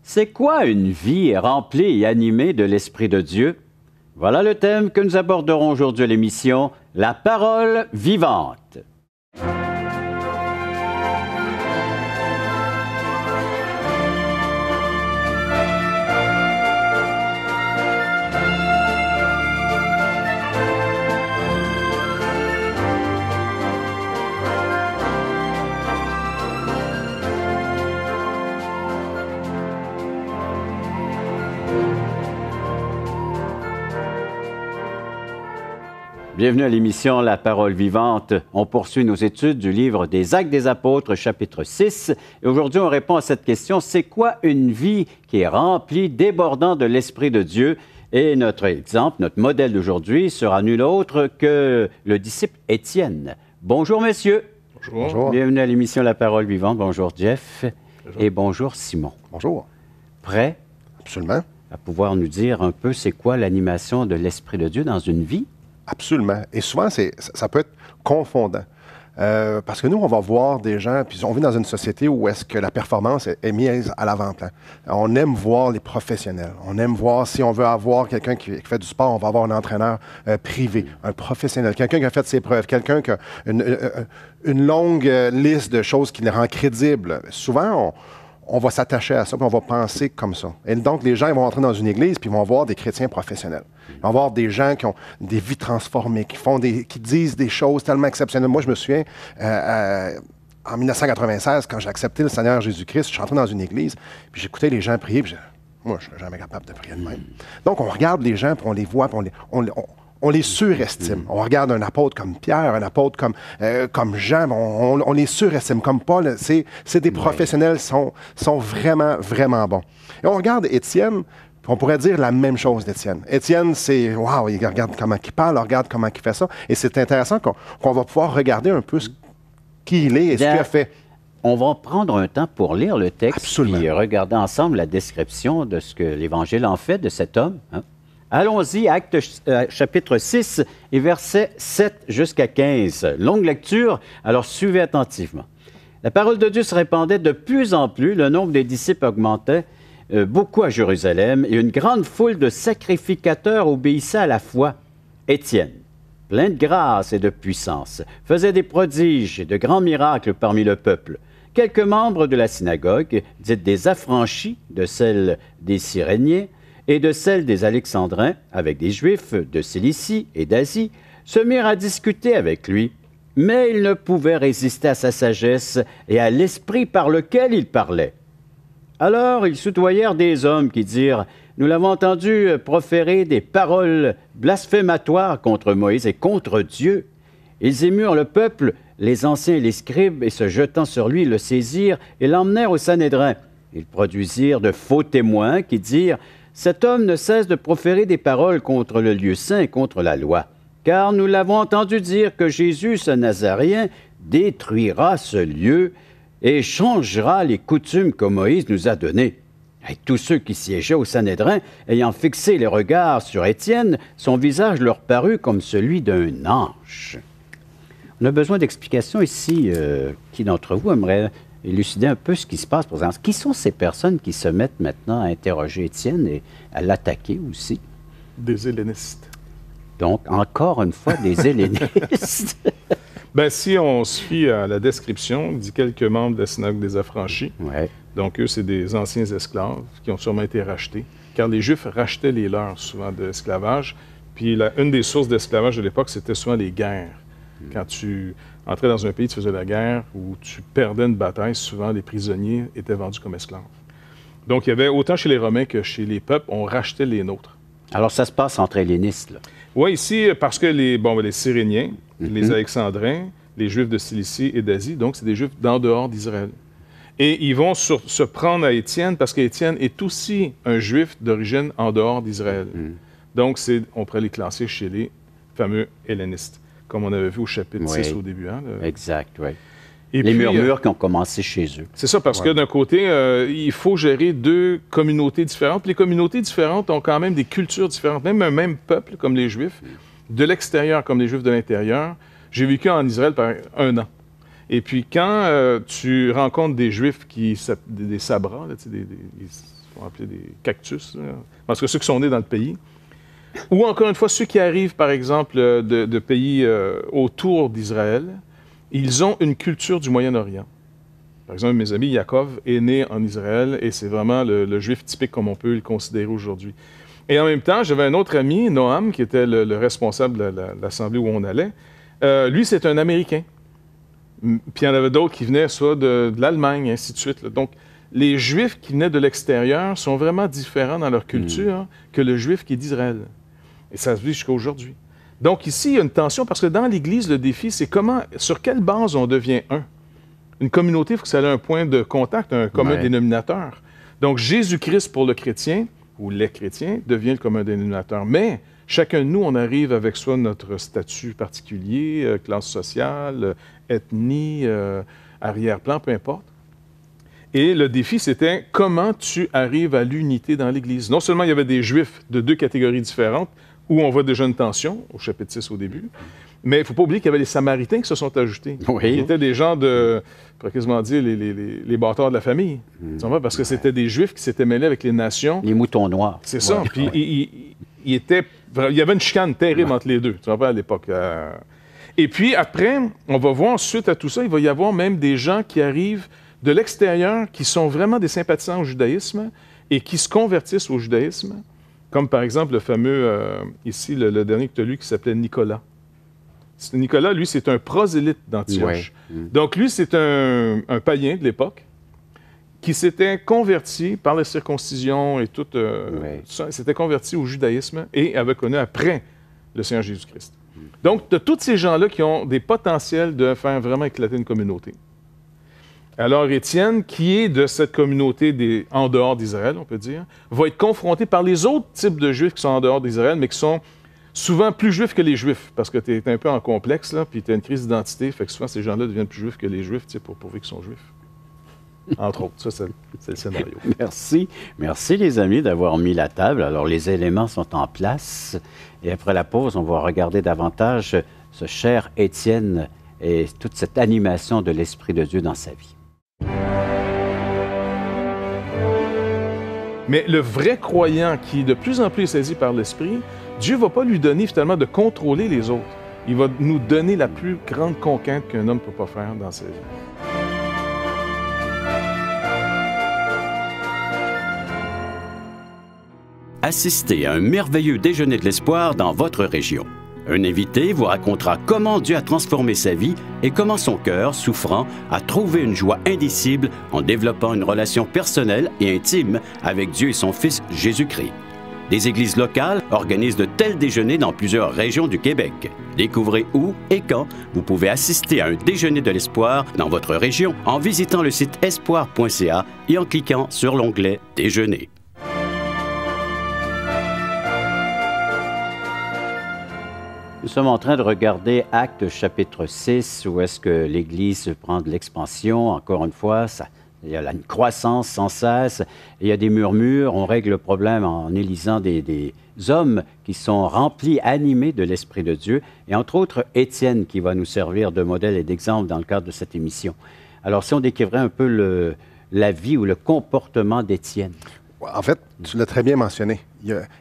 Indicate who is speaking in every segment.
Speaker 1: C'est quoi une vie remplie et animée de l'Esprit de Dieu? Voilà le thème que nous aborderons aujourd'hui à l'émission « La parole vivante ». Bienvenue à l'émission La Parole vivante. On poursuit nos études du livre des Actes des Apôtres, chapitre 6. Et aujourd'hui, on répond à cette question, c'est quoi une vie qui est remplie, débordant de l'Esprit de Dieu? Et notre exemple, notre modèle d'aujourd'hui sera nul autre que le disciple Étienne. Bonjour, messieurs.
Speaker 2: Bonjour. Bonjour.
Speaker 1: Bienvenue à l'émission La Parole vivante. Bonjour, Jeff. Bonjour. Et bonjour, Simon.
Speaker 2: Bonjour.
Speaker 1: Prêt?
Speaker 2: Absolument.
Speaker 1: À pouvoir nous dire un peu c'est quoi l'animation de l'Esprit de Dieu dans une vie?
Speaker 2: Absolument. Et souvent, ça peut être confondant. Parce que nous, on va voir des gens, puis on vit dans une société où est-ce que la performance est mise à l'avant-plan. On aime voir les professionnels. On aime voir, si on veut avoir quelqu'un qui fait du sport, on va avoir un entraîneur privé, un professionnel, quelqu'un qui a fait ses preuves, quelqu'un qui a une longue liste de choses qui le rend crédible. Souvent, on va s'attacher à ça, puis on va penser comme ça. Et donc, les gens ils vont entrer dans une église, puis ils vont voir des chrétiens professionnels. Ils vont voir des gens qui ont des vies transformées, qui disent des choses tellement exceptionnelles. Moi, je me souviens, en 1996, quand j'ai accepté le Seigneur Jésus-Christ, je suis entré dans une église, puis j'écoutais les gens prier, puis moi, je ne suis jamais capable de prier de même. Donc, on regarde les gens, puis on les voit, puis on les surestime. On regarde un apôtre comme Pierre, un apôtre comme Jean, on les surestime. Comme Paul, c'est des professionnels qui sont vraiment, vraiment bons. Et on regarde Étienne, on pourrait dire la même chose d'Étienne. Étienne, c'est, waouh, il regarde comment il parle, regarde comment il fait ça. Et c'est intéressant qu'on va pouvoir regarder un peu qui il est et ce qu'il a fait.
Speaker 1: On va prendre un temps pour lire le texte.
Speaker 2: Absolument.
Speaker 1: Et regarder ensemble la description de ce que l'Évangile en fait de cet homme. Hein? Allons-y, Actes chapitre 6 et versets 7 jusqu'à 15. Longue lecture, alors suivez attentivement. La parole de Dieu se répandait de plus en plus, le nombre des disciples augmentait beaucoup à Jérusalem et une grande foule de sacrificateurs obéissait à la foi. Étienne, plein de grâce et de puissance, faisait des prodiges et de grands miracles parmi le peuple. Quelques membres de la synagogue, dites des affranchis, de celle des Cyréniens, et de celle des Alexandrins, avec des Juifs de Cilicie et d'Asie, se mirent à discuter avec lui. Mais ils ne pouvaient résister à sa sagesse et à l'esprit par lequel il parlait. Alors ils soudoyèrent des hommes qui dirent « Nous l'avons entendu proférer des paroles blasphématoires contre Moïse et contre Dieu. » Ils émurent le peuple, les anciens et les scribes, et se jetant sur lui, le saisirent et l'emmenèrent au Sanhédrin. Ils produisirent de faux témoins qui dirent « Cet homme ne cesse de proférer des paroles contre le lieu saint et contre la loi. Car nous l'avons entendu dire que Jésus, ce Nazaréen, détruira ce lieu et changera les coutumes que Moïse nous a données. » Et tous ceux qui siégeaient au Sanhédrin, ayant fixé les regards sur Étienne, son visage leur parut comme celui d'un ange. On a besoin d'explications ici. Qui d'entre vous aimerait élucider un peu ce qui se passe, par exemple? Qui sont ces personnes qui se mettent maintenant à interroger Étienne et à l'attaquer aussi?
Speaker 3: Des hellénistes.
Speaker 1: Donc, encore une fois, des hellénistes.
Speaker 3: Bien, si on se fie à la description, il dit quelques membres de la synagogue des affranchis.
Speaker 1: Ouais.
Speaker 3: Donc, eux, c'est des anciens esclaves qui ont sûrement été rachetés, car les Juifs rachetaient les leurs souvent de l'esclavage. Puis, une des sources d'esclavage de l'époque, c'était souvent les guerres. Quand tu entrais dans un pays, tu faisais la guerre ou tu perdais une bataille, souvent les prisonniers étaient vendus comme esclaves. Donc, il y avait autant chez les Romains que chez les peuples, on rachetait les nôtres.
Speaker 1: Alors, ça se passe entre hellénistes, là.
Speaker 3: Oui, ici, parce que les Cyréniens, les Alexandrins, les Juifs de Cilicie et d'Asie, donc c'est des Juifs d'en dehors d'Israël. Et ils vont se prendre à Étienne parce qu'Étienne est aussi un Juif d'origine en dehors d'Israël. Donc, on pourrait les classer chez les fameux hellénistes, comme on avait vu au chapitre 6 au début. Hein,
Speaker 1: Exact, oui.
Speaker 3: Et
Speaker 1: les
Speaker 3: puis,
Speaker 1: murmures qui ont commencé chez eux.
Speaker 3: C'est ça, parce que d'un côté, il faut gérer deux communautés différentes. Les communautés différentes ont quand même des cultures différentes. Même un même peuple, comme les Juifs, de l'extérieur comme les Juifs de l'intérieur. J'ai vécu en Israël pendant 1 an. Et puis, quand tu rencontres des Juifs des sabras, là, ils sont appelés des cactus, là, parce que ceux qui sont nés dans le pays, ou encore une fois, ceux qui arrivent, par exemple, de pays autour d'Israël, ils ont une culture du Moyen-Orient. Par exemple, mes amis, Yaakov est né en Israël et c'est vraiment le Juif typique comme on peut le considérer aujourd'hui. Et en même temps, j'avais un autre ami, Noam, qui était le responsable de l'assemblée où on allait. Lui, c'est un Américain. Puis il y en avait d'autres qui venaient soit de l'Allemagne, et ainsi de suite, là. Donc, les Juifs qui venaient de l'extérieur sont vraiment différents dans leur culture que le Juif qui est d'Israël. Et ça se vit jusqu'à aujourd'hui. Donc ici, il y a une tension parce que dans l'Église, le défi, c'est sur quelle base on devient un. Une communauté, il faut que ça ait un point de contact, un commun dénominateur. Donc Jésus-Christ pour le chrétien, ou les chrétiens, devient le commun dénominateur. Mais chacun de nous, on arrive avec soit notre statut particulier, classe sociale, ethnie, arrière-plan, peu importe. Et le défi, c'était comment tu arrives à l'unité dans l'Église. Non seulement il y avait des Juifs de deux catégories différentes, où on voit déjà une tension, au chapitre 6 au début, mais il ne faut pas oublier qu'il y avait les Samaritains qui se sont ajoutés.
Speaker 1: Oui.
Speaker 3: Qui étaient des gens on pourrait quasiment dire les bâtards de la famille. Tu vois, parce que c'était des Juifs qui s'étaient mêlés avec les nations.
Speaker 1: Les moutons noirs.
Speaker 3: C'est ça. Puis il y avait une chicane terrible entre les deux, tu vois, à l'époque. Et puis après, on va voir, suite à tout ça, il va y avoir même des gens qui arrivent de l'extérieur, qui sont vraiment des sympathisants au judaïsme et qui se convertissent au judaïsme. Comme par exemple le fameux, ici, le dernier que tu as lu, qui s'appelait Nicolas. Nicolas, lui, c'est un prosélyte d'Antioche. Ouais. Donc lui, c'est un païen de l'époque qui s'était converti par la circoncision et tout ça, s'était converti au judaïsme et avait connu après le Seigneur Jésus-Christ. Donc, tu as tous ces gens-là qui ont des potentiels de faire vraiment éclater une communauté. Alors, Étienne, qui est de cette communauté en dehors d'Israël, on peut dire, va être confronté par les autres types de Juifs qui sont en dehors d'Israël, mais qui sont souvent plus Juifs que les Juifs, parce que tu es un peu en complexe, là, puis tu as une crise d'identité, fait que souvent, ces gens-là deviennent plus Juifs que les Juifs, tu sais, pour prouver qu'ils sont Juifs. Entre autres, ça, c'est le scénario.
Speaker 1: Merci. Merci, les amis, d'avoir mis la table. Alors, les éléments sont en place. Et après la pause, on va regarder davantage ce cher Étienne et toute cette animation de l'Esprit de Dieu dans sa vie.
Speaker 3: Mais le vrai croyant qui de plus en plus est saisi par l'Esprit, Dieu ne va pas lui donner finalement de contrôler les autres. Il va nous donner la plus grande conquête qu'un homme ne peut pas faire dans sa vie.
Speaker 4: Assistez à un merveilleux déjeuner de l'espoir dans votre région. Un invité vous racontera comment Dieu a transformé sa vie et comment son cœur, souffrant, a trouvé une joie indicible en développant une relation personnelle et intime avec Dieu et son Fils Jésus-Christ. Des églises locales organisent de tels déjeuners dans plusieurs régions du Québec. Découvrez où et quand vous pouvez assister à un déjeuner de l'espoir dans votre région en visitant le site espoir.ca et en cliquant sur l'onglet « Déjeuner ».
Speaker 1: Nous sommes en train de regarder Actes chapitre 6, où est-ce que l'Église prend de l'expansion. Encore une fois, il y a une croissance sans cesse. Il y a des murmures. On règle le problème en élisant des hommes qui sont remplis, animés de l'Esprit de Dieu. Et entre autres, Étienne, qui va nous servir de modèle et d'exemple dans le cadre de cette émission. Alors, si on décrivait un peu la vie ou le comportement d'Étienne.
Speaker 2: En fait, tu l'as très bien mentionné.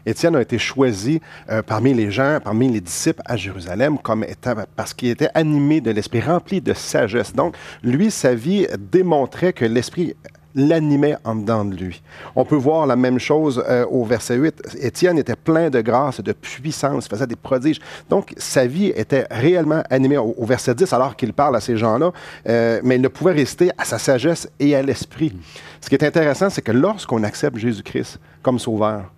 Speaker 2: Étienne a été choisi parmi les gens, parmi les disciples à Jérusalem, parce qu'il était animé de l'Esprit, rempli de sagesse. Donc, lui, sa vie démontrait que l'Esprit l'animait en dedans de lui. On peut voir la même chose au verset 8. Étienne était plein de grâce et de puissance, faisait des prodiges. Donc, sa vie était réellement animée au verset 10, alors qu'il parle à ces gens-là, mais il ne pouvait résister à sa sagesse et à l'Esprit. Ce qui est intéressant, c'est que lorsqu'on accepte Jésus-Christ comme sauveur,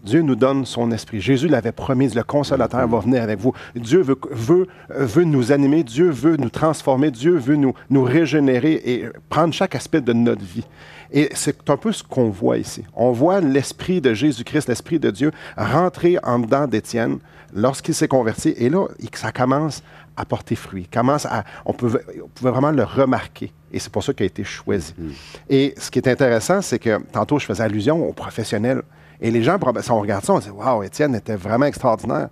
Speaker 2: Dieu nous donne son esprit. Jésus l'avait promis, le Consolateur va venir avec vous. Dieu veut nous animer, Dieu veut nous transformer, Dieu veut nous régénérer et prendre chaque aspect de notre vie. Et c'est un peu ce qu'on voit ici. On voit l'esprit de Jésus-Christ, l'esprit de Dieu, rentrer en dedans d'Étienne lorsqu'il s'est converti. Et là, ça commence à porter fruit. On pouvait vraiment le remarquer. Et c'est pour ça qu'il a été choisi. Et ce qui est intéressant, c'est que tantôt, je faisais allusion aux professionnels. Et les gens, si on regarde ça, on se dit « Wow, Étienne était vraiment extraordinaire. »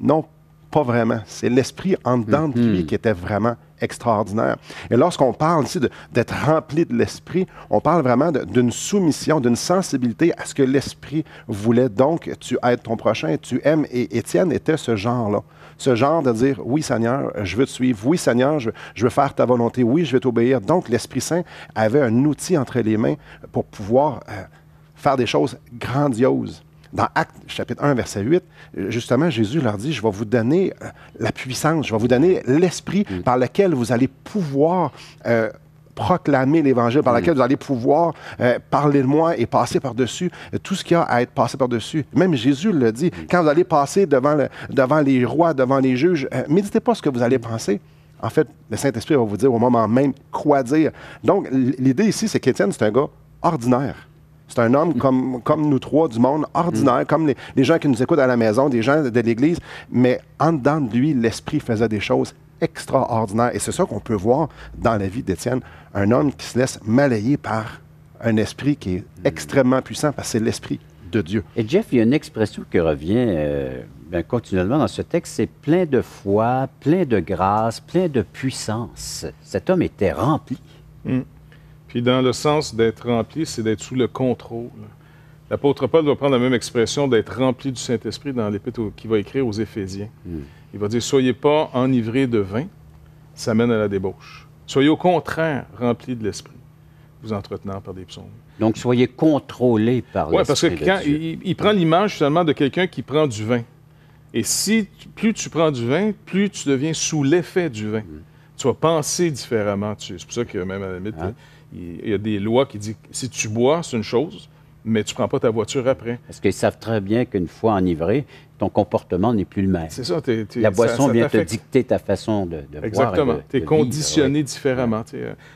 Speaker 2: Non, Pas vraiment. C'est l'Esprit en dedans de lui qui était vraiment extraordinaire. Et lorsqu'on parle ici d'être rempli de l'Esprit, on parle vraiment d'une soumission, d'une sensibilité à ce que l'Esprit voulait. Donc, tu aides ton prochain, tu aimes. Et Étienne était ce genre-là. Ce genre de dire, oui Seigneur, je veux te suivre. Oui Seigneur, je veux faire ta volonté. Oui, je vais t'obéir. Donc, l'Esprit Saint avait un outil entre les mains pour pouvoir faire des choses grandioses. Dans Actes, chapitre 1, verset 8, justement, Jésus leur dit, je vais vous donner la puissance, je vais vous donner l'Esprit par lequel vous allez pouvoir proclamer l'Évangile, par lequel vous allez pouvoir parler de moi et passer par-dessus tout ce qu'il y a à être passé par-dessus. Même Jésus le dit, quand vous allez passer devant les rois, devant les juges, méditez pas ce que vous allez penser. En fait, le Saint-Esprit va vous dire au moment même quoi dire. Donc, l'idée ici, c'est qu'Étienne, c'est un gars ordinaire. C'est un homme comme nous trois du monde, ordinaire, comme les gens qui nous écoutent à la maison, des gens de l'Église. Mais en dedans de lui, l'Esprit faisait des choses extraordinaires. Et c'est ça qu'on peut voir dans la vie d'Étienne. Un homme qui se laisse malayer par un esprit qui est extrêmement puissant parce que c'est l'Esprit de Dieu.
Speaker 1: Et Jeff, il y a une expression qui revient continuellement dans ce texte, c'est plein de foi, plein de grâce, plein de puissance. Cet homme était rempli.
Speaker 3: Puis dans le sens d'être rempli, c'est d'être sous le contrôle. L'apôtre Paul va prendre la même expression d'être rempli du Saint-Esprit dans l'épître qu'il va écrire aux Éphésiens. Il va dire, soyez pas enivrés de vin, ça mène à la débauche. Soyez au contraire remplis de l'Esprit, vous entretenant par des psaumes.
Speaker 1: Donc, soyez contrôlés par l'Esprit.
Speaker 3: Oui, parce que quand il prend l'image finalement de quelqu'un qui prend du vin. Et plus tu prends du vin, plus tu deviens sous l'effet du vin. Tu vas penser différemment. C'est pour ça que même à la limite, il y a des lois qui disent que si tu bois, c'est une chose, mais tu ne prends pas ta voiture après.
Speaker 1: Parce qu'ils savent très bien qu'une fois enivré, ton comportement n'est plus le même.
Speaker 3: C'est ça.
Speaker 1: La boisson vient te dicter ta façon de
Speaker 3: Exactement.
Speaker 1: Voir.
Speaker 3: Tu es conditionné différemment.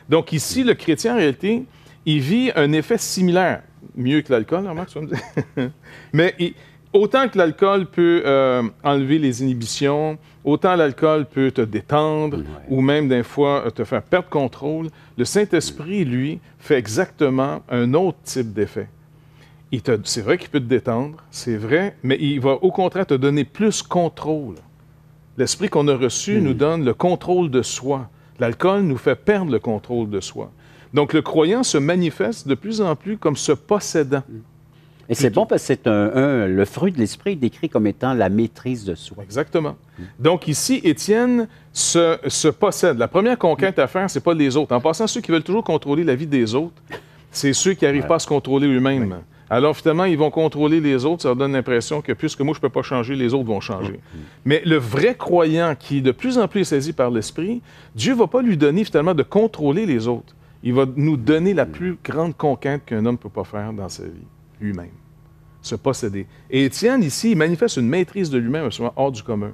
Speaker 3: Donc ici, le chrétien, en réalité, il vit un effet similaire. Mieux que l'alcool, normalement, tu vas me dire. Mais autant que l'alcool peut enlever les inhibitions, autant l'alcool peut te détendre ou même des fois te faire perdre contrôle, le Saint-Esprit, lui, fait exactement un autre type d'effet. C'est vrai qu'il peut te détendre, c'est vrai, mais il va au contraire te donner plus contrôle. L'Esprit qu'on a reçu nous donne le contrôle de soi. L'alcool nous fait perdre le contrôle de soi. Donc le croyant se manifeste de plus en plus comme se possédant.
Speaker 1: Et c'est bon parce que c'est le fruit de l'Esprit décrit comme étant la maîtrise de soi.
Speaker 3: Exactement. Donc ici, Étienne se possède. La première conquête à faire, c'est pas les autres. En passant, ceux qui veulent toujours contrôler la vie des autres, c'est ceux qui n'arrivent pas à se contrôler eux-mêmes. Alors finalement, ils vont contrôler les autres, ça leur donne l'impression que puisque moi je ne peux pas changer, les autres vont changer. Mais le vrai croyant qui de plus en plus est saisi par l'Esprit, Dieu ne va pas lui donner finalement de contrôler les autres. Il va nous donner la plus grande conquête qu'un homme ne peut pas faire dans sa vie, lui-même. Se posséder. Et Étienne, ici, il manifeste une maîtrise de lui-même, souvent hors du commun.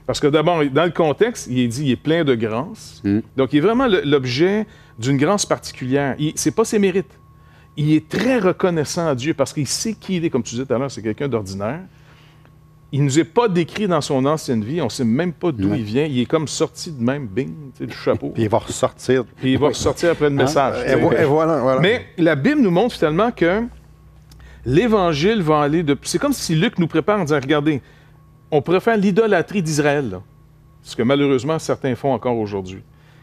Speaker 3: Parce que d'abord, dans le contexte, il est dit, il est plein de grâce. Donc, il est vraiment l'objet d'une grâce particulière. Ce n'est pas ses mérites. Il est très reconnaissant à Dieu parce qu'il sait qui il est, comme tu disais tout à l'heure, c'est quelqu'un d'ordinaire. Il ne nous est pas décrit dans son ancienne vie, on ne sait même pas d'où il vient. Il est comme sorti de même, bing, du chapeau.
Speaker 2: Puis il va ressortir.
Speaker 3: Puis il va ressortir après le message.
Speaker 2: Et voilà.
Speaker 3: Mais la Bible nous montre finalement que l'Évangile va aller de... C'est comme si Luc nous prépare en disant, regardez, on pourrait faire l'idolâtrie d'Israël, là. Ce que malheureusement certains font encore aujourd'hui.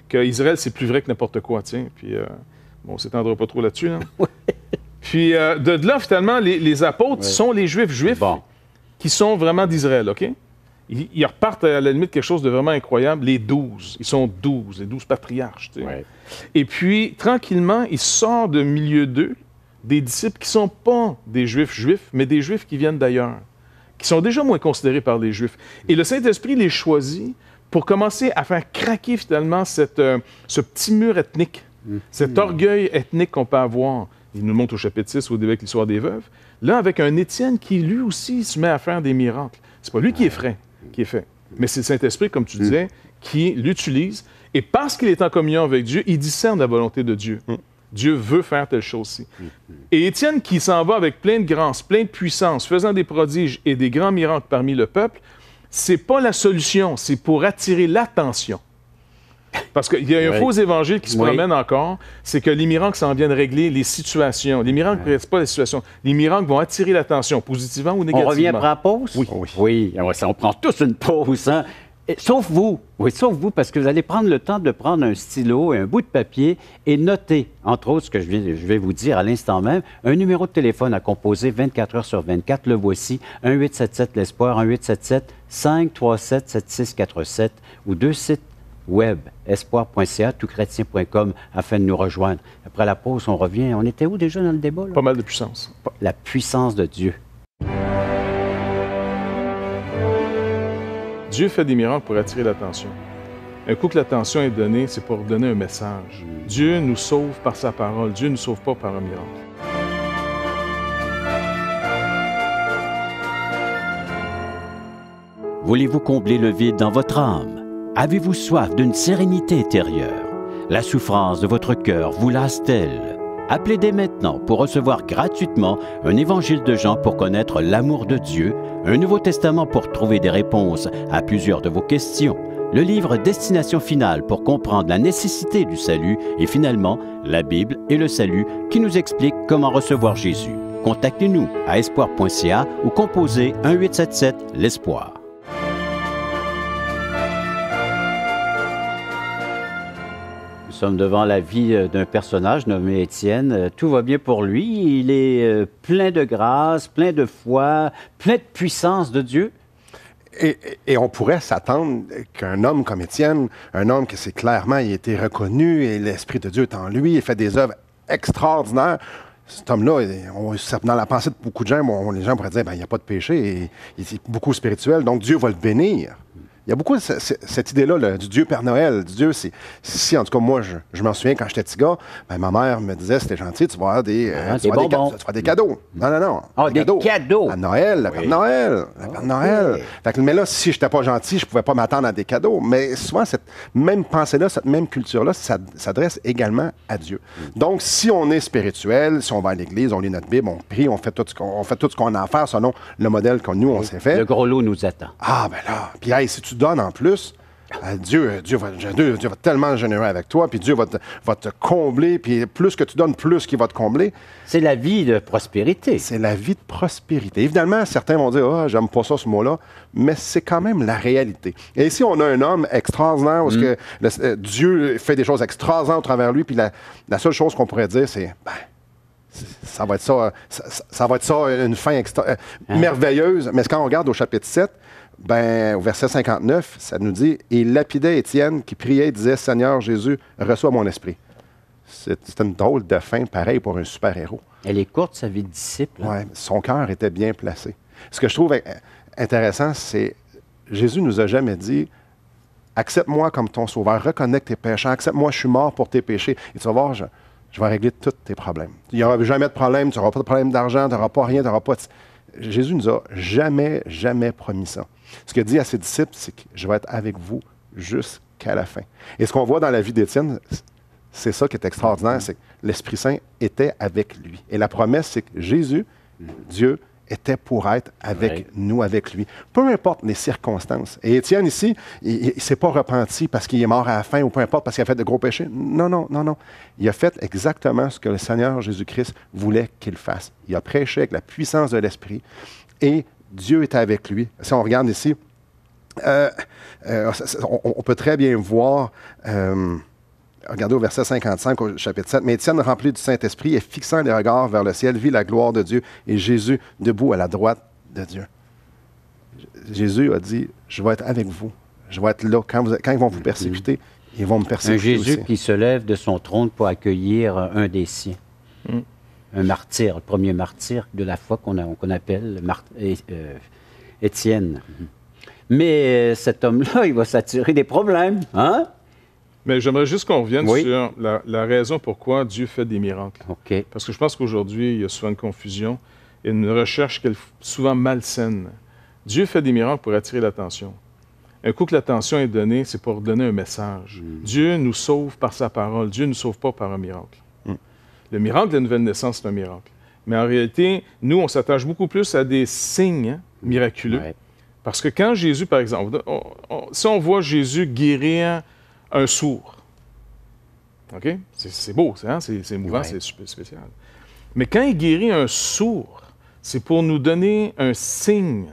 Speaker 3: Que Israël, c'est plus vrai que n'importe quoi, tiens. Puis, bon, on s'étendra pas trop là-dessus, là. Puis, de là, finalement, les apôtres sont les Juifs qui sont vraiment d'Israël, OK? Ils repartent à la limite quelque chose de vraiment incroyable, les 12. Ils sont 12, les 12 patriarches, tu sais. Et puis, tranquillement, ils sortent de milieu d'eux des disciples qui ne sont pas des Juifs, mais des Juifs qui viennent d'ailleurs, qui sont déjà moins considérés par les Juifs. Et le Saint-Esprit les choisit pour commencer à faire craquer finalement ce petit mur ethnique, cet orgueil ethnique qu'on peut avoir. Il nous montre au chapitre 6, au début avec l'histoire des veuves. Là, avec un Étienne qui, lui aussi, se met à faire des miracles. C'est pas lui qui est fait, mais c'est le Saint-Esprit, comme tu disais, qui l'utilise. Et parce qu'il est en communion avec Dieu, il discerne la volonté de Dieu. Dieu veut faire telle chose-ci. Et Étienne, qui s'en va avec plein de grâce, plein de puissance, faisant des prodiges et des grands miracles parmi le peuple, c'est pas la solution, c'est pour attirer l'attention. Parce qu'il y a un
Speaker 1: Oui.
Speaker 3: faux évangile qui se
Speaker 1: Oui.
Speaker 3: promène encore, c'est que les miracles s'en viennent régler les situations. Les miracles ne règlent pas les situations. Les miracles vont attirer l'attention, positivement ou
Speaker 1: On
Speaker 3: négativement.
Speaker 1: revient après la pause?
Speaker 3: Oui.
Speaker 1: Oui, on prend tous une pause, hein? Sauf vous. Oui, sauf vous, parce que vous allez prendre le temps de prendre un stylo et un bout de papier et noter, entre autres, ce que je vais vous dire à l'instant même, un numéro de téléphone à composer 24 heures sur 24. Le voici, 1-877-l'Espoir, 1-877-537-7647 ou 2 sites web, espoir.ca, toutchrétien.com, afin de nous rejoindre. Après la pause, on revient. On était où déjà dans le débat? Là?
Speaker 3: Pas mal de puissance.
Speaker 1: La puissance de Dieu.
Speaker 3: Dieu fait des miracles pour attirer l'attention. Un coup que l'attention est donnée, c'est pour donner un message. Dieu nous sauve par sa parole. Dieu ne nous sauve pas par un miracle.
Speaker 4: Voulez-vous combler le vide dans votre âme? Avez-vous soif d'une sérénité intérieure? La souffrance de votre cœur vous lasse-t-elle? Appelez dès maintenant pour recevoir gratuitement un évangile de Jean pour connaître l'amour de Dieu, un Nouveau Testament pour trouver des réponses à plusieurs de vos questions, le livre Destination finale pour comprendre la nécessité du salut et finalement la Bible et le salut qui nous explique comment recevoir Jésus. Contactez-nous à espoir.ca ou composez 1-877-l'Espoir.
Speaker 1: Nous sommes devant la vie d'un personnage nommé Étienne. Tout va bien pour lui. Il est plein de grâce, plein de foi, plein de puissance de Dieu.
Speaker 2: Et on pourrait s'attendre qu'un homme comme Étienne, un homme qui c'est clairement, il a été reconnu et l'Esprit de Dieu est en lui, il fait des œuvres extraordinaires. Cet homme-là, dans la pensée de beaucoup de gens, les gens pourraient dire, ben, il n'y a pas de péché, et il est beaucoup spirituel, donc Dieu va le bénir. Il y a beaucoup cette idée-là là, du Dieu Père Noël, du Dieu, si en tout cas moi, je m'en souviens quand j'étais petit gars, ben, ma mère me disait, c'était gentil, tu vas avoir des,
Speaker 1: des bonbons.
Speaker 2: tu vas des cadeaux. Non.
Speaker 1: Ah, des cadeaux.
Speaker 2: À Noël, le Père Noël. Le Père Noël. Fait que, mais là, si je n'étais pas gentil, je ne pouvais pas m'attendre à des cadeaux. Mais souvent, cette même pensée-là, cette même culture-là, ça s'adresse également à Dieu. Donc, si on est spirituel, si on va à l'Église, on lit notre Bible, on prie, on fait tout ce qu'on a à faire selon le modèle que nous, on s'est fait.
Speaker 1: Le gros lot nous attend.
Speaker 2: Ah, ben là. Puis, hey, si tu donnes en plus, Dieu va être tellement généreux avec toi, puis Dieu va te combler, puis plus que tu donnes, plus qu'il va te combler.
Speaker 1: C'est la vie de prospérité.
Speaker 2: C'est la vie de prospérité. Évidemment, certains vont dire « Ah, j'aime pas ça, ce mot-là », mais c'est quand même la réalité. Et ici, on a un homme extraordinaire, où Dieu fait des choses extraordinaires au travers lui, puis la seule chose qu'on pourrait dire, c'est « Ben, ça va être ça, une fin merveilleuse ». Mais quand on regarde au chapitre 7, ben, au verset 59, ça nous dit « Il lapidait Étienne qui priait et disait « Seigneur Jésus, reçois mon esprit ». C'est une drôle de fin, pareil, pour un super-héros.
Speaker 1: Elle est courte, sa vie de disciple.
Speaker 2: Oui, son cœur était bien placé. Ce que je trouve intéressant, c'est Jésus nous a jamais dit « Accepte-moi comme ton sauveur, reconnais tes péchés, accepte-moi, je suis mort pour tes péchés. » Et tu vas voir, je vais régler tous tes problèmes. Il n'y aura jamais de problème, tu n'auras pas de problème d'argent, tu n'auras pas rien, tu n'auras pas... Jésus nous a jamais promis ça. Ce qu'il dit à ses disciples, c'est que je vais être avec vous jusqu'à la fin. Et ce qu'on voit dans la vie d'Étienne, c'est ça qui est extraordinaire, c'est que l'Esprit Saint était avec lui. Et la promesse, c'est que Jésus, Dieu, était pour être avec nous, avec lui. Peu importe les circonstances. Et Étienne, ici, il ne s'est pas repenti parce qu'il est mort à la fin ou peu importe parce qu'il a fait de gros péchés. Non. Il a fait exactement ce que le Seigneur Jésus-Christ voulait qu'il fasse. Il a prêché avec la puissance de l'Esprit et Dieu était avec lui. Si on regarde ici, on peut très bien voir... regardez au verset 55 au chapitre 7. « Mais Étienne, rempli du Saint-Esprit et fixant les regards vers le ciel, vit la gloire de Dieu et Jésus debout à la droite de Dieu. » Jésus a dit, « Je vais être avec vous. Je vais être là. Quand ils vont vous persécuter, ils vont me persécuter
Speaker 1: Un Jésus
Speaker 2: aussi.
Speaker 1: qui se lève de son trône pour accueillir un des siens. Un martyr, le premier martyr de la foi qu'on appelle Étienne. Mais cet homme-là, il va s'attirer des problèmes, hein?
Speaker 3: Mais j'aimerais juste qu'on revienne
Speaker 1: Oui.
Speaker 3: sur la raison pourquoi Dieu fait des miracles.
Speaker 1: OK.
Speaker 3: Parce que je pense qu'aujourd'hui, il y a souvent une confusion et une recherche souvent malsaine. Dieu fait des miracles pour attirer l'attention. Un coup que l'attention est donnée, c'est pour donner un message. Dieu nous sauve par sa parole. Dieu ne nous sauve pas par un miracle. Le miracle de la nouvelle naissance, c'est un miracle. Mais en réalité, nous, on s'attache beaucoup plus à des signes miraculeux.
Speaker 1: Ouais.
Speaker 3: Parce que quand Jésus, par exemple, si on voit Jésus guérir un sourd. OK? C'est beau, hein? C'est émouvant,
Speaker 1: Ouais.
Speaker 3: c'est super spécial. Mais quand il guérit un sourd, c'est pour nous donner un signe.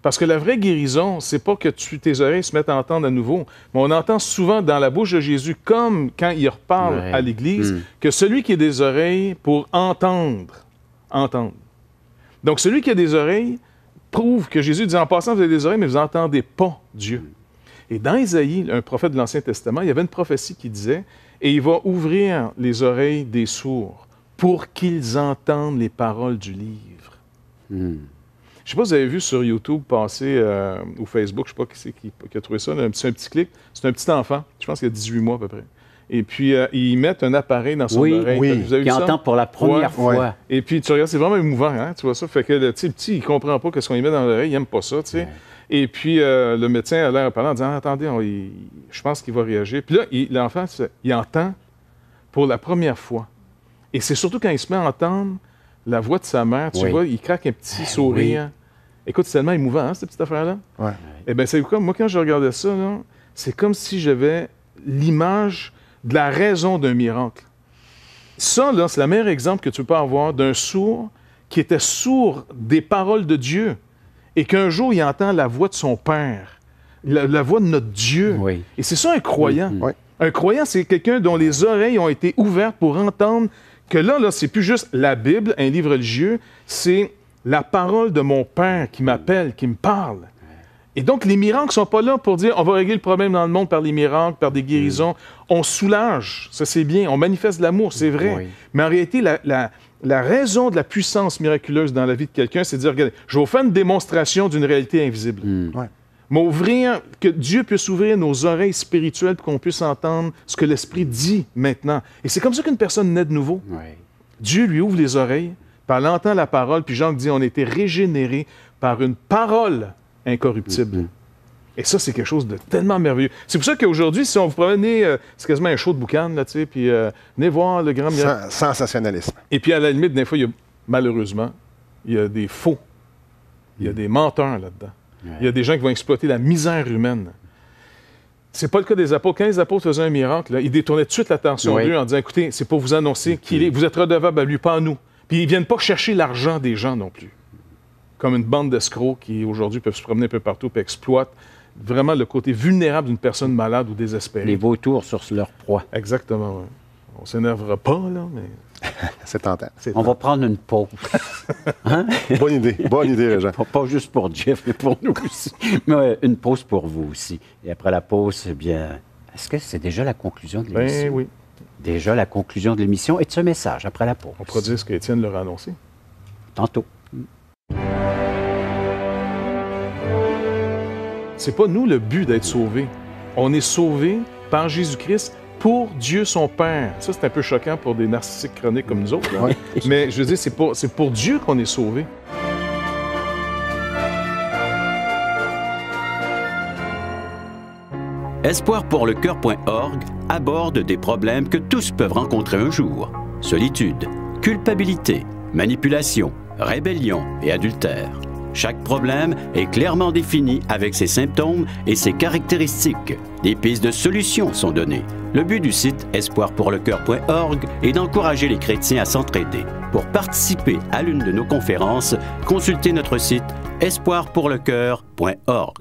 Speaker 3: Parce que la vraie guérison, c'est pas que tes oreilles se mettent à entendre à nouveau. Mais on entend souvent dans la bouche de Jésus, comme quand il reparle
Speaker 1: Ouais.
Speaker 3: à l'Église, que celui qui a des oreilles pour entendre. Donc, celui qui a des oreilles prouve que Jésus dit, en passant, vous avez des oreilles, mais vous n'entendez pas Dieu. Et dans Isaïe, un prophète de l'Ancien Testament, il y avait une prophétie qui disait, et il va ouvrir les oreilles des sourds pour qu'ils entendent les paroles du livre. Je ne sais pas si vous avez vu sur YouTube passer, ou Facebook, je ne sais pas qui c'est qui a trouvé ça, c'est un petit clip. C'est un petit enfant, je pense qu'il a 18 mois à peu près. Et puis, ils mettent un appareil dans son oreille.
Speaker 2: Oui.
Speaker 3: Vous avez vu
Speaker 1: Qui
Speaker 3: ça?
Speaker 1: entend pour la première
Speaker 2: Ouais.
Speaker 1: fois.
Speaker 3: Et puis, tu regardes, c'est vraiment émouvant, hein? Tu vois ça? Fait que le petit, il ne comprend pas ce qu'on lui met dans l'oreille, il n'aime pas ça, tu sais.
Speaker 1: Ouais.
Speaker 3: Et puis, le médecin a l'air parlant en disant, attendez, je pense qu'il va réagir. Puis là, l'enfant, il entend pour la première fois. Et c'est surtout quand il se met à entendre la voix de sa mère, tu
Speaker 1: Oui.
Speaker 3: vois, il craque un petit sourire. Écoute, c'est tellement émouvant, hein, cette petite affaire-là?
Speaker 2: Ouais.
Speaker 3: Eh bien, c'est comme, moi, quand je regardais ça, là, c'est comme si j'avais l'image de la raison d'un miracle. Ça, là, c'est le meilleur exemple que tu peux avoir d'un sourd qui était sourd des paroles de Dieu et qu'un jour, il entend la voix de son Père, la voix de notre Dieu.
Speaker 1: Oui.
Speaker 3: Et c'est ça un croyant.
Speaker 2: Oui.
Speaker 3: Un croyant, c'est quelqu'un dont les oreilles ont été ouvertes pour entendre que là, c'est plus juste la Bible, un livre religieux, c'est la parole de mon Père qui m'appelle, qui me parle. Et donc, les miracles ne sont pas là pour dire on va régler le problème dans le monde par les miracles, par des guérisons. On soulage, ça c'est bien, on manifeste l'amour, c'est vrai.
Speaker 1: Oui.
Speaker 3: Mais en réalité, la raison de la puissance miraculeuse dans la vie de quelqu'un, c'est de dire regardez, je vais vous faire une démonstration d'une réalité invisible.
Speaker 2: Ouais.
Speaker 3: M'ouvrir, que Dieu puisse ouvrir nos oreilles spirituelles pour qu'on puisse entendre ce que l'Esprit dit maintenant. Et c'est comme ça qu'une personne naît de nouveau.
Speaker 1: Oui.
Speaker 3: Dieu lui ouvre les oreilles, puis elle entend la parole, puis Jean dit on a été régénérés par une parole incorruptible. Et ça, c'est quelque chose de tellement merveilleux. C'est pour ça qu'aujourd'hui, si on vous prenait, c'est quasiment un show de boucan, là, tu sais, puis venez voir le grand miracle.
Speaker 2: Sensationnalisme.
Speaker 3: Et puis, à la limite, des fois, malheureusement, il y a des faux. Il y a des menteurs là-dedans. Il y a des gens qui vont exploiter la misère humaine. C'est pas le cas des apôtres. Quand les apôtres faisaient un miracle, là, ils détournaient tout de suite l'attention d'eux en disant, écoutez, c'est pour vous annoncer qu'il est, vous êtes redevable à lui, pas à nous. Puis ils viennent pas chercher l'argent des gens non plus. Comme une bande d'escrocs qui, aujourd'hui, peuvent se promener un peu partout et exploitent vraiment le côté vulnérable d'une personne malade ou désespérée.
Speaker 1: Les vautours sur leur proie.
Speaker 3: Exactement, oui. On s'énervera pas, là, mais...
Speaker 2: C'est tentant.
Speaker 3: c'est
Speaker 1: On va prendre une pause.
Speaker 2: Bonne idée, Régent.
Speaker 1: Pas juste pour Jeff, mais pour nous aussi. Mais une pause pour vous aussi. Et après la pause, eh bien, est-ce que c'est déjà la conclusion de l'émission?
Speaker 3: Ben oui.
Speaker 1: Déjà la conclusion de l'émission et de ce message après la pause.
Speaker 3: On pourra dire ce qu'Étienne leur a annoncé.
Speaker 1: Tantôt.
Speaker 3: C'est pas nous le but d'être sauvés. On est sauvés par Jésus-Christ pour Dieu son Père. Ça, c'est un peu choquant pour des narcissiques chroniques comme nous autres. Là.
Speaker 2: Ouais.
Speaker 3: Mais je veux dire, c'est pour Dieu qu'on est sauvés.
Speaker 4: Espoirpourlecoeur.org aborde des problèmes que tous peuvent rencontrer un jour. Solitude, culpabilité, manipulation, rébellion et adultère. Chaque problème est clairement défini avec ses symptômes et ses caractéristiques. Des pistes de solutions sont données. Le but du site espoirpourlecoeur.org est d'encourager les chrétiens à s'entraider. Pour participer à l'une de nos conférences, consultez notre site espoirpourlecoeur.org.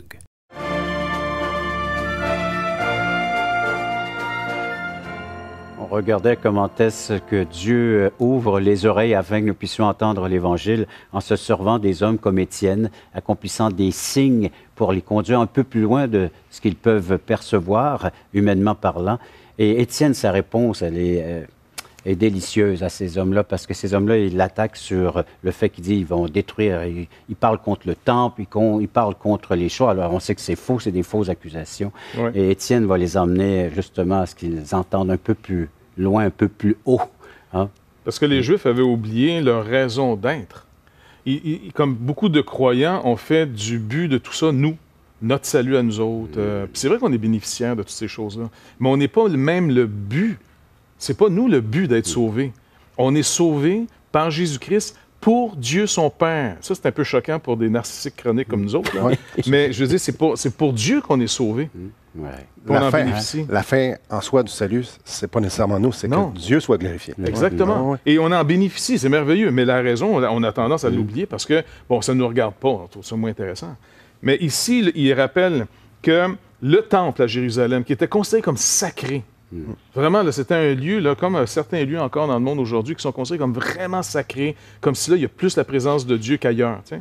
Speaker 1: On regardait comment est-ce que Dieu ouvre les oreilles afin que nous puissions entendre l'Évangile en se servant des hommes comme Étienne, accomplissant des signes pour les conduire un peu plus loin de ce qu'ils peuvent percevoir, humainement parlant. Et Étienne, sa réponse, elle est délicieuse à ces hommes-là, parce que ces hommes-là, ils l'attaquent sur le fait qu'ils disent qu'ils vont détruire. Ils parlent contre le temple, ils parlent contre les choix. Alors, on sait que c'est faux, c'est des fausses accusations.
Speaker 3: Ouais.
Speaker 1: Et Étienne va les emmener justement à ce qu'ils entendent un peu plus loin, un peu plus haut. Hein?
Speaker 3: Parce que les Juifs avaient oublié leur raison d'être. Comme beaucoup de croyants, ont fait du but de tout ça, nous, notre salut à nous autres. Puis c'est vrai qu'on est bénéficiaires de toutes ces choses-là. Mais on n'est pas même le but. C'est pas nous le but d'être sauvés. On est sauvés par Jésus-Christ pour Dieu son Père. Ça, c'est un peu choquant pour des narcissiques chroniques comme nous autres. Là.
Speaker 2: Ouais.
Speaker 3: Mais je veux dire, c'est pour Dieu qu'on est sauvés.
Speaker 1: Ouais.
Speaker 3: qu'on en bénéficie.
Speaker 2: La fin en soi du salut, c'est pas nécessairement nous, c'est
Speaker 3: Non.
Speaker 2: que Dieu soit glorifié.
Speaker 3: Exactement.
Speaker 2: Ouais.
Speaker 3: Et on en bénéficie, c'est merveilleux. Mais la raison, on a tendance à l'oublier parce que, bon, ça ne nous regarde pas, on trouve ça moins intéressant. Mais ici, il rappelle que le temple à Jérusalem, qui était considéré comme sacré, vraiment, là, c'était un lieu, là, comme certains lieux encore dans le monde aujourd'hui, qui sont considérés comme vraiment sacrés, comme si là, il y a plus la présence de Dieu qu'ailleurs. T'sais.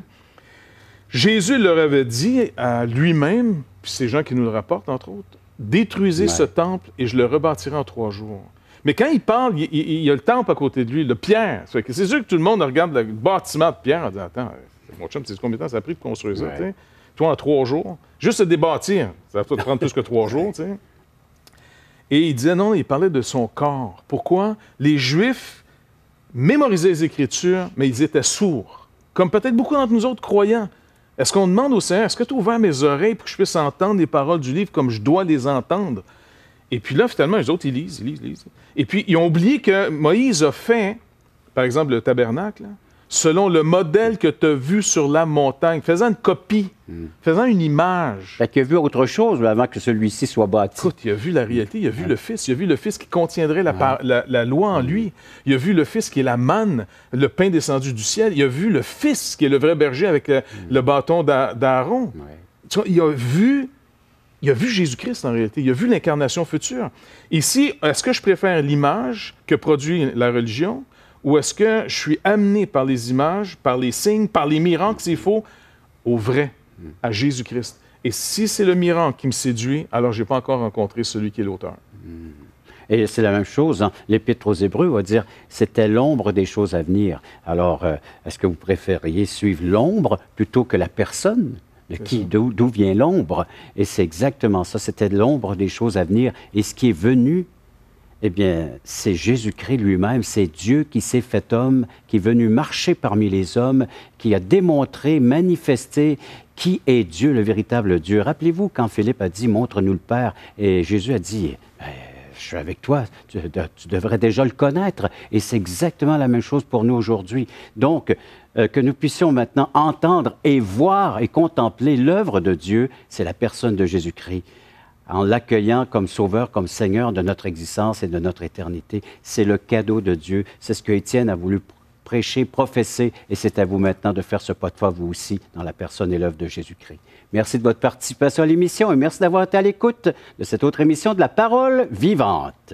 Speaker 3: Jésus leur avait dit à lui-même, puis ces gens qui nous le rapportent, entre autres, « Détruisez ce temple et je le rebâtirai en 3 jours. » Mais quand il parle, il y a le temple à côté de lui, le Pierre. C'est sûr que tout le monde regarde le bâtiment de Pierre en disant « Attends, mon chum, tu sais combien de temps ça a pris de construire ça? T'sais? Toi, en 3 jours. Juste se débâtir, ça va peut-être prendre plus que 3 jours. » t'sais. Et il disait non, il parlait de son corps. Pourquoi? Les Juifs mémorisaient les Écritures, mais ils étaient sourds. Comme peut-être beaucoup d'entre nous autres croyants. Est-ce qu'on demande au Seigneur, est-ce que tu as ouvert mes oreilles pour que je puisse entendre les paroles du livre comme je dois les entendre? Et puis là, finalement, les autres, ils lisent. Et puis, ils ont oublié que Moïse a fait, par exemple, le tabernacle, selon le modèle que tu as vu sur la montagne, faisant une copie, faisant une image.
Speaker 1: Fait qu'il a vu autre chose avant que celui-ci soit bâti.
Speaker 3: Écoute, il a vu la réalité, il a vu le Fils, il a vu le Fils qui contiendrait la loi en lui, il a vu le Fils qui est la manne, le pain descendu du ciel, il a vu le Fils qui est le vrai berger avec le bâton d'Aaron. Tu vois, il a vu Jésus-Christ en réalité, il a vu l'incarnation future. Ici, est-ce que je préfère l'image que produit la religion ou est-ce que je suis amené par les images, par les signes, par les miracles s'il faut, au vrai, à Jésus-Christ? Et si c'est le miracle qui me séduit, alors je n'ai pas encore rencontré celui qui est l'auteur.
Speaker 1: Et c'est la même chose. Hein? L'Épître aux Hébreux va dire c'était l'ombre des choses à venir. Alors, est-ce que vous préfériez suivre l'ombre plutôt que la personne? D'où vient l'ombre? Et c'est exactement ça. C'était l'ombre des choses à venir. Et ce qui est venu, eh bien, c'est Jésus-Christ lui-même, c'est Dieu qui s'est fait homme, qui est venu marcher parmi les hommes, qui a démontré, manifesté qui est Dieu, le véritable Dieu. Rappelez-vous quand Philippe a dit « Montre-nous le Père » et Jésus a dit « Je suis avec toi, tu devrais déjà le connaître. » Et c'est exactement la même chose pour nous aujourd'hui. Donc, que nous puissions maintenant entendre et voir et contempler l'œuvre de Dieu, c'est la personne de Jésus-Christ. En l'accueillant comme sauveur, comme Seigneur de notre existence et de notre éternité. C'est le cadeau de Dieu. C'est ce que Étienne a voulu prêcher, professer, et c'est à vous maintenant de faire ce pas de foi, vous aussi, dans la personne et l'œuvre de Jésus-Christ. Merci de votre participation à l'émission et merci d'avoir été à l'écoute de cette autre émission de La Parole vivante.